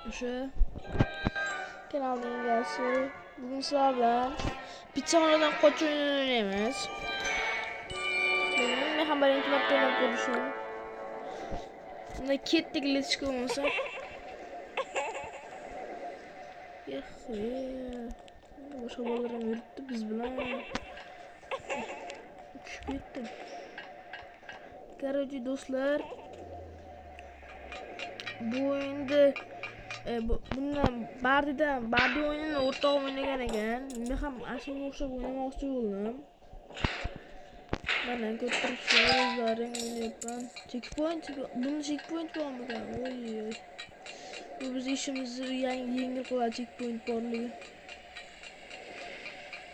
o'sha kanalning egasi. Bugun sizlar bilan pizzaxonadan qoch o'yinini o'ynaymiz. Men ham birinchi marta o'ynab ko'rishim. Bunda ketdik lechka bo'lmasa. Boshqa bolalar ham yuribdi biz bilan. Tushib ketdim. Короче, do'stlar, bu o'yinda bundan Bardi o'yinini o'rtog'im o'ynagan ekan. Men ham ashunga o'xshab o'ynamoqchi bo'ldim. Mana ko'rib o'ynayapman. Buni checkpoint bormi ekan? Oy. Bu biz ishimizni yengil qiladi checkpoint borligi.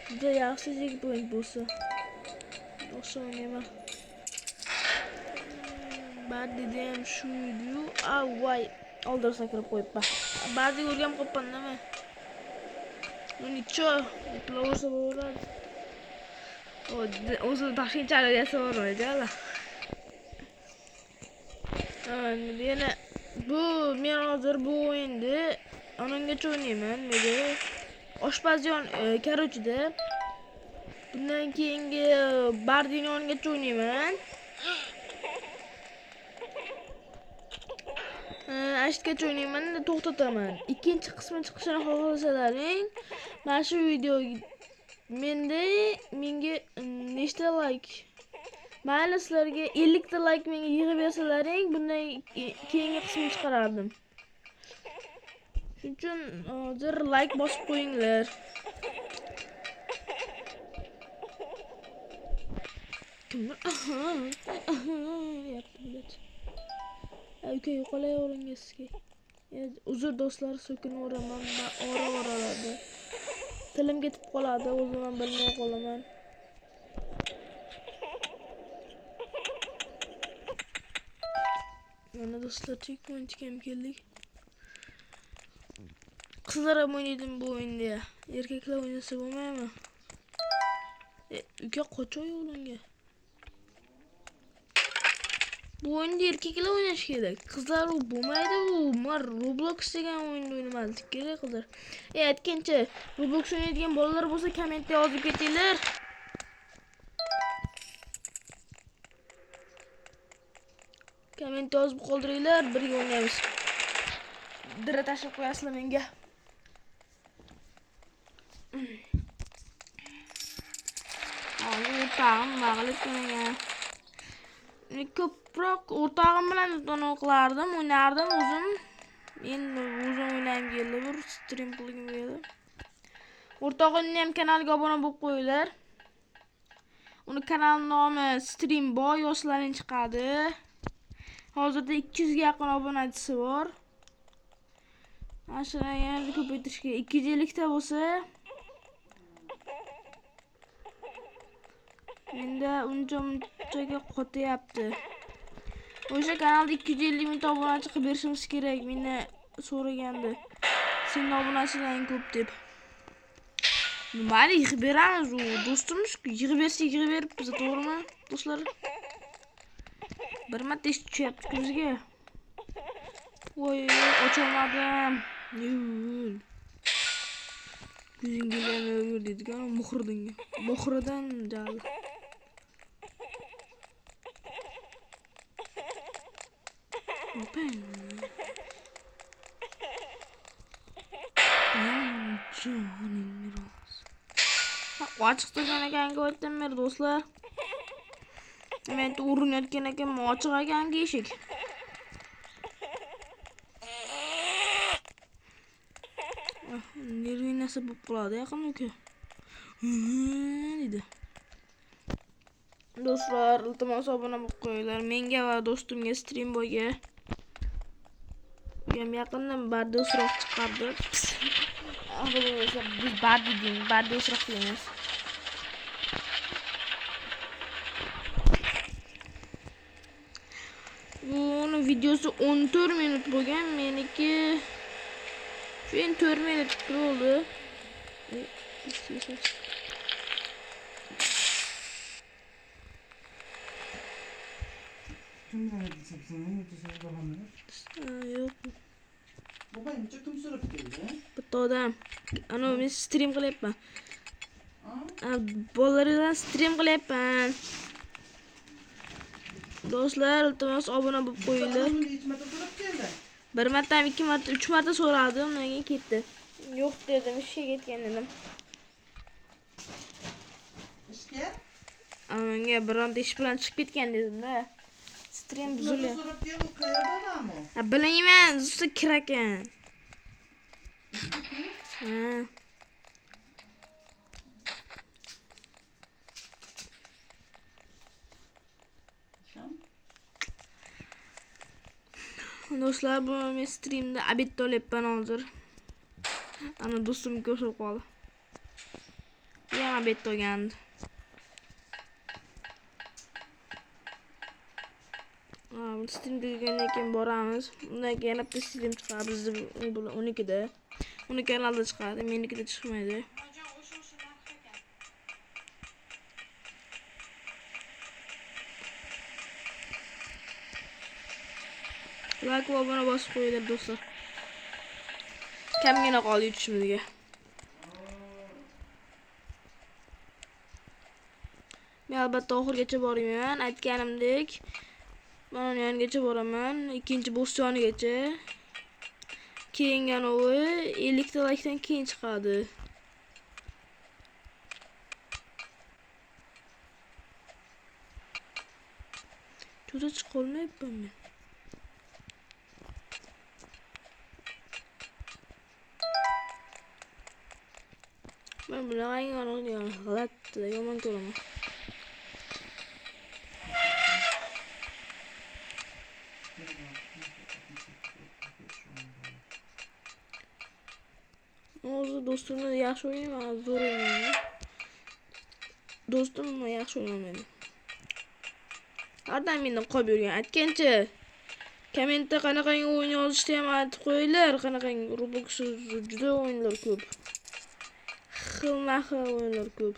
Juda yaxshi checkpoint bo'lsa. O'sha o'ynayman. Bardi ham shu edi-yu. Voy, oldirsan kirib qo'yibman. Bardi o'rganib qolibman-da men. Nicho, eplolsa bo'ladi. O'zi Toshkentchalik yasa bormaydi-la. Yana bu men hozir bu o'yinda onamgacha o'ynayman. Menda oshpazjon karochida. Bundan keyingi Bardini o'yingacha o'ynayman. Ashtgacha o'ynayman, to'xtataman. Ikkinchi qismi chiqishini xohlasalaring, mana shu video menga nechta like? Mayli sizlarga 50 ta like menga yig'ib bersalaring, bundan keyingi qismini chiqarardim. Shuning uchun hozir like bosib qo'yinglar. Uka yo'qolayavering sizga. Uzr do'stlar, so'kinaveraman, ora-oraladi. Tilim ketib qoladi, o'zim ham bilmay qolaman. Mana do'stlar, checkpointga ham keldik. Qizlar ham o'ynaydim bu o'yinda. Erkaklar o'ynasa bo'lmaymi? Uka qochoy o'g'lingga. Bu o'yinda erkaklar o'ynash kerak. Qizlar u bo'lmaydi, u Roblox degan o'yinni o'ynamaslik kerak qizlar. Aytgancha, Roblox o'ynaydigan bolalar bo'lsa kommentda yozib ketinglar. Kommentda yozib qoldiringlar, birga o'ynaymiz. Dira tashib qo'yasizlar menga. O'rtog'im mag'lub qilgan. Ko'proq o'rtog'im bilan qilardim, o'ynardim o'zim. Endi o'zim o'ynayim keldi, bir stream qilgim keldi. O'rtog'imning ham kanaliga obuna bo'lib qo'yinglar. Uni kanal nomi Stream Boy yoshlarning chiqadi. Hozirda 200 ga yaqin obunachisi bor. Ashuna yana ko'paytirish kerak. 250 ta bo'lsa menda uncha qotyapti. O'sha kanalda 250 ming obunachi qilib berishimiz kerak. Meni so'ragandi. Sening obunachilaring ko'p deb. Mayli, yig'ib beramiz, u do'stimiz, yig'ib bersa yig'ib beribmiz, to'g'rimi, do'stlar? Bir marta ish tushyapti ko'ziga. Voy, ocholmadim. Ko'zingga yur deydigan muhridan jali. Ochiq turgan ekanga o'tdim men do'stlar. Men urinayotgan ekan, ochiq ekanki eshik. Nerviy narsa bo'lib qoladi yaqin uka. Dedi. Do'stlar, iltimos obuna bo'lib qo'yinglar. Menga va do'stimga Stream Boyga. Ham yaqindan Bardi o'sroq chiqardi. Biz Bardi o'sroq deymiz. Buni videosi 14 minut bo'lgan, meniki 4 minut bo'ldi. Yok. Baba, katta odam. Ana men stream qilyapman. Bolalar bilan stream qilyapman. Do'stlar, iltimos obuna bo'lib qo'yinglar. Bir marta, ikki marta, 3 marta so'radim, undan keyin ketdi. Yo'q dedim, ishga ketgan dedim. Ishga? Menga bironta ish bilan chiqib ketgan dedim-da. Stream buzilyapti. So'rab kel, u qayerda odam u? Bilmayman, zusta kirakan. Ha. Do'stlar, bu men streamda obed olyapman hozir. Ana do'stim ko'rsatib qoldi. Yana obed olgandi. Stream tugagandan keyin boramiz. Undan keyin bitta stream chiqadi bizni 12da. Uni kanalda chiqadi, menikida chiqmaydi. Like va obuna bosib qo'yinglar do'stlar. Kamgina qoldi yutishimizga. Men albatta oxirgacha bormayman, aytganimdek. Men uning yonigacha boraman, ikkinchi boss yonigacha. Keyin anovi 50 ta likedan keyin chiqadi. Juda chiqolmayapman men. Men bunaqangi g'alati, yomon ko'raman. O'zi do'stimni yaxshi o'ynayman, zo'r o'ynayman. Do'stim yaxshi o'ynayman. Hardam mendan qolib yurgan. Aytgancha, kommentda qanaqangi o'yin yozishni ham aytib qo'yinglar, qanaqangi Roblox juda o'yinlar ko'p. Xilma-xil o'yinlar ko'p.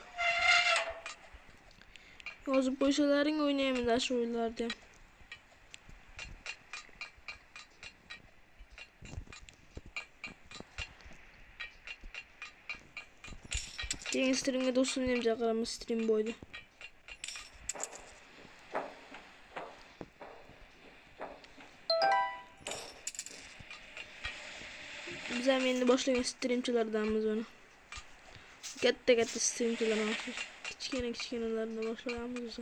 Yozib qo'ysalaring o'ynaymiz shu o'yinlarni ham. Keyin streamga do'stimni ham chaqiramiz, stream bo'yda. Biz ham endi boshlagan streamchilardanmiz uni. Katta streamchilar emas. Kichkinalarni boshlaganmiz biz.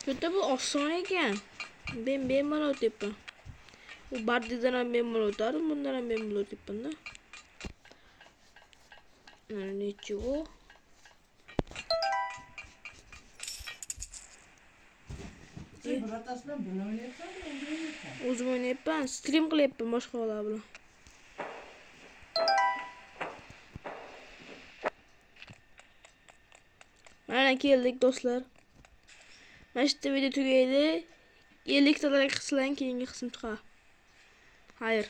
Juda bu oson ekan. Men bemalol o'tyapman. U Bardidan ham bemalol o'tardim, bundan ham bemalol o'tyapman-da. Nechego? Birortasi bilan buni o'ynayapsanmi, endi o'ynayapsan? O'zim o'ynayapman, stream qilyapman boshqalar bilan. Mana keldik do'stlar. Mana shu video tugaydi. 50 ta like qilsang keyingi qism chiqadi. Xayr.